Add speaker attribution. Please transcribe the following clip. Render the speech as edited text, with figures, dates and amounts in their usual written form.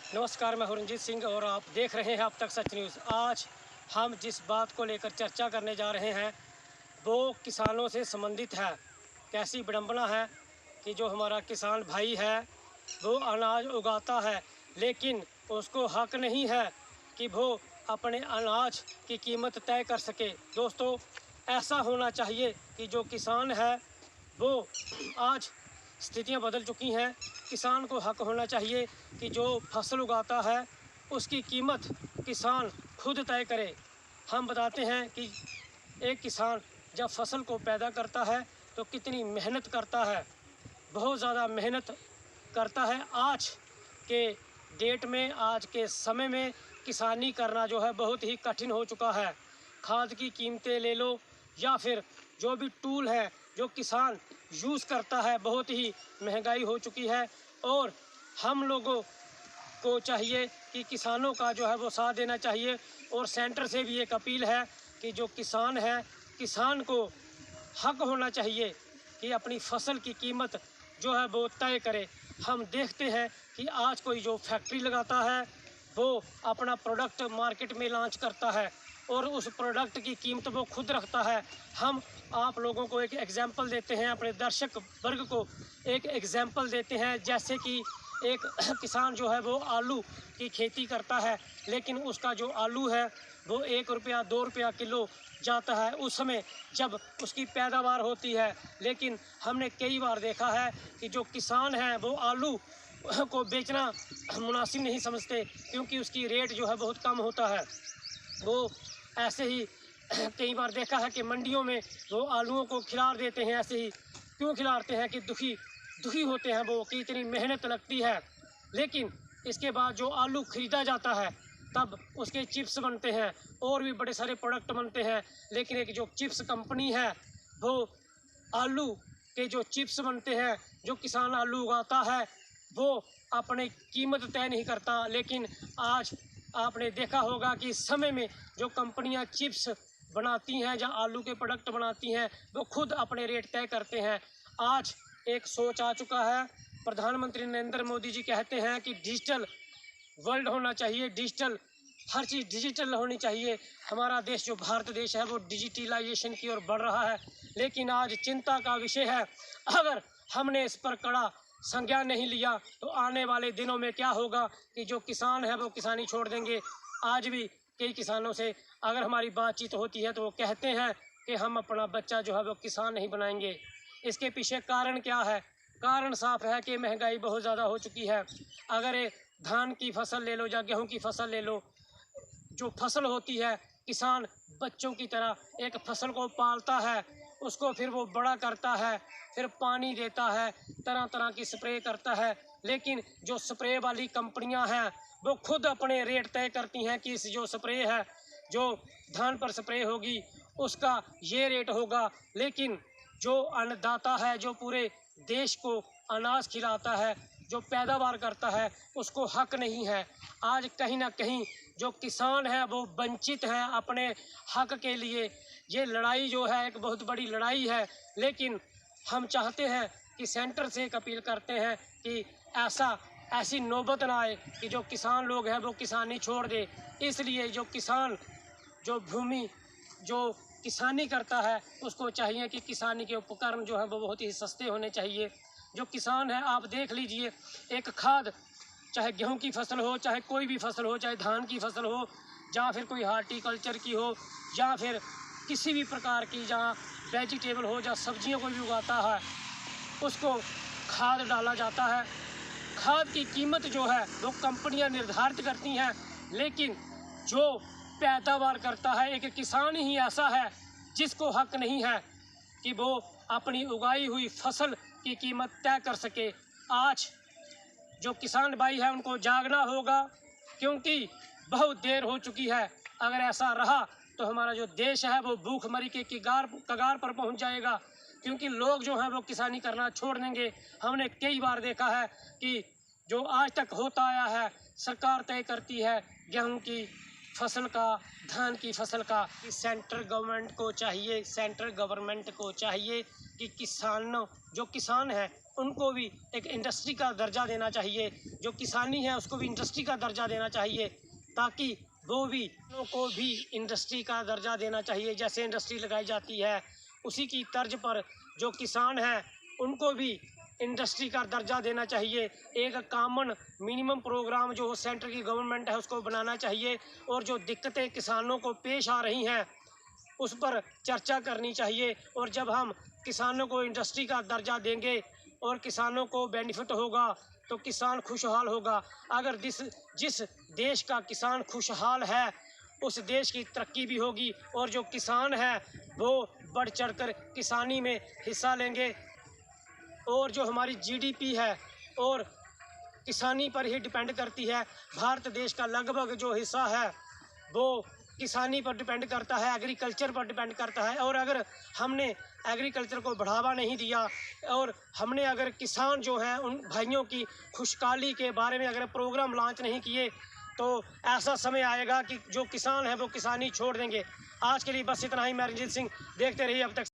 Speaker 1: नमस्कार, मैं रंजीत सिंह और आप देख रहे हैं अब तक सच न्यूज़। आज हम जिस बात को लेकर चर्चा करने जा रहे हैं वो किसानों से संबंधित है। कैसी विडंबना है कि जो हमारा किसान भाई है वो अनाज उगाता है, लेकिन उसको हक नहीं है कि वो अपने अनाज की कीमत तय कर सके। दोस्तों, ऐसा होना चाहिए कि जो किसान है वो आज स्थितियां बदल चुकी हैं। किसान को हक होना चाहिए कि जो फसल उगाता है उसकी कीमत किसान खुद तय करे। हम बताते हैं कि एक किसान जब फसल को पैदा करता है तो कितनी मेहनत करता है, बहुत ज़्यादा मेहनत करता है। आज के डेट में, आज के समय में किसानी करना जो है बहुत ही कठिन हो चुका है। खाद की कीमतें ले लो या फिर जो भी टूल है जो किसान यूज़ करता है, बहुत ही महंगाई हो चुकी है। और हम लोगों को चाहिए कि किसानों का जो है वो साथ देना चाहिए। और सेंटर से भी एक अपील है कि जो किसान है, किसान को हक होना चाहिए कि अपनी फसल की कीमत जो है वो तय करे। हम देखते हैं कि आज कोई जो फैक्ट्री लगाता है वो अपना प्रोडक्ट मार्केट में लॉन्च करता है और उस प्रोडक्ट की कीमत वो खुद रखता है। हम आप लोगों को एक एग्जांपल देते हैं, अपने दर्शक वर्ग को एक एग्जांपल देते हैं। जैसे कि एक किसान जो है वो आलू की खेती करता है, लेकिन उसका जो आलू है वो 1 रुपया 2 रुपया किलो जाता है उस समय जब उसकी पैदावार होती है। लेकिन हमने कई बार देखा है कि जो किसान है वो आलू को बेचना मुनासिब नहीं समझते, क्योंकि उसकी रेट जो है बहुत कम होता है। वो ऐसे ही कई बार देखा है कि मंडियों में वो आलूओं को खिलार देते हैं। ऐसे ही क्यों खिलारते हैं कि दुखी होते हैं वो कि इतनी मेहनत लगती है। लेकिन इसके बाद जो आलू ख़रीदा जाता है तब उसके चिप्स बनते हैं और भी बड़े सारे प्रोडक्ट बनते हैं। लेकिन एक जो चिप्स कंपनी है वो आलू के जो चिप्स बनते हैं, जो किसान आलू उगाता है वो अपनी कीमत तय नहीं करता। लेकिन आज आपने देखा होगा कि इस समय में जो कंपनियां चिप्स बनाती हैं या आलू के प्रोडक्ट बनाती हैं वो खुद अपने रेट तय करते हैं। आज एक सोच आ चुका है, प्रधानमंत्री नरेंद्र मोदी जी कहते हैं कि डिजिटल वर्ल्ड होना चाहिए, डिजिटल हर चीज़ डिजिटल होनी चाहिए। हमारा देश जो भारत देश है वो डिजिटलाइजेशन की ओर बढ़ रहा है। लेकिन आज चिंता का विषय है, अगर हमने इस पर कड़ा संज्ञान नहीं लिया तो आने वाले दिनों में क्या होगा कि जो किसान है वो किसानी छोड़ देंगे। आज भी कई किसानों से अगर हमारी बातचीत होती है तो वो कहते हैं कि हम अपना बच्चा जो है वो किसान नहीं बनाएंगे। इसके पीछे कारण क्या है? कारण साफ है कि महंगाई बहुत ज़्यादा हो चुकी है। अगर ये धान की फसल ले लो या गेहूं की फसल ले लो, जो फसल होती है किसान बच्चों की तरह एक फसल को पालता है, उसको फिर वो बड़ा करता है, फिर पानी देता है, तरह तरह की स्प्रे करता है। लेकिन जो स्प्रे वाली कंपनियां हैं वो खुद अपने रेट तय करती हैं कि इस जो स्प्रे है, जो धान पर स्प्रे होगी उसका ये रेट होगा। लेकिन जो अन्नदाता है, जो पूरे देश को अनाज खिलाता है, जो पैदावार करता है, उसको हक नहीं है। आज कहीं ना कहीं जो किसान है वो वंचित हैं अपने हक के लिए। ये लड़ाई जो है एक बहुत बड़ी लड़ाई है। लेकिन हम चाहते हैं कि सेंटर से एक अपील करते हैं कि ऐसी नौबत ना आए कि जो किसान लोग हैं वो किसानी छोड़ दे। इसलिए जो किसान, जो भूमि, जो किसानी करता है उसको चाहिए कि किसानी के उपकरण जो है वो बहुत ही सस्ते होने चाहिए। जो किसान है आप देख लीजिए, एक खाद, चाहे गेहूं की फसल हो, चाहे कोई भी फसल हो, चाहे धान की फसल हो या फिर कोई हार्टिकल्चर की हो या फिर किसी भी प्रकार की जहाँ वेजिटेबल हो या सब्जियों को भी उगाता है, उसको खाद डाला जाता है। खाद की कीमत जो है वो कंपनियां निर्धारित करती हैं, लेकिन जो पैदावार करता है एक किसान ही ऐसा है जिसको हक नहीं है कि वो अपनी उगाई हुई फसल की कीमत तय कर सके। आज जो किसान भाई है उनको जागना होगा, क्योंकि बहुत देर हो चुकी है। अगर ऐसा रहा तो हमारा जो देश है वो भूखमरी के कगार पर पहुंच जाएगा, क्योंकि लोग जो हैं वो किसानी करना छोड़ देंगे। हमने कई बार देखा है कि जो आज तक होता आया है, सरकार तय करती है गेहूं की फसल का, धान की फसल का। सेंट्रल गवर्नमेंट को चाहिए कि जो किसान है उनको भी एक इंडस्ट्री का दर्जा देना चाहिए। जो किसानी है उसको भी इंडस्ट्री का दर्जा देना चाहिए, ताकि वो भी को भी इंडस्ट्री का दर्जा देना चाहिए। जैसे इंडस्ट्री लगाई जाती है उसी की तर्ज पर जो किसान हैं उनको भी इंडस्ट्री का दर्जा देना चाहिए। एक कॉमन मिनिमम प्रोग्राम जो सेंटर की गवर्नमेंट है उसको बनाना चाहिए, और जो दिक्कतें किसानों को पेश आ रही हैं उस पर चर्चा करनी चाहिए। और जब हम किसानों को इंडस्ट्री का दर्जा देंगे और किसानों को बेनिफिट होगा तो किसान खुशहाल होगा। अगर जिस देश का किसान खुशहाल है उस देश की तरक्की भी होगी, और जो किसान है वो बढ़ चढ़कर किसानी में हिस्सा लेंगे। और जो हमारी जीडीपी है और किसानी पर ही डिपेंड करती है। भारत देश का लगभग जो हिस्सा है वो किसानी पर डिपेंड करता है, एग्रीकल्चर पर डिपेंड करता है। और अगर हमने एग्रीकल्चर को बढ़ावा नहीं दिया और हमने अगर किसान जो हैं उन भाइयों की खुशहाली के बारे में अगर प्रोग्राम लॉन्च नहीं किए तो ऐसा समय आएगा कि जो किसान है वो किसानी छोड़ देंगे। आज के लिए बस इतना ही। मैं रंजीत सिंह, देखते रहिए अब तक।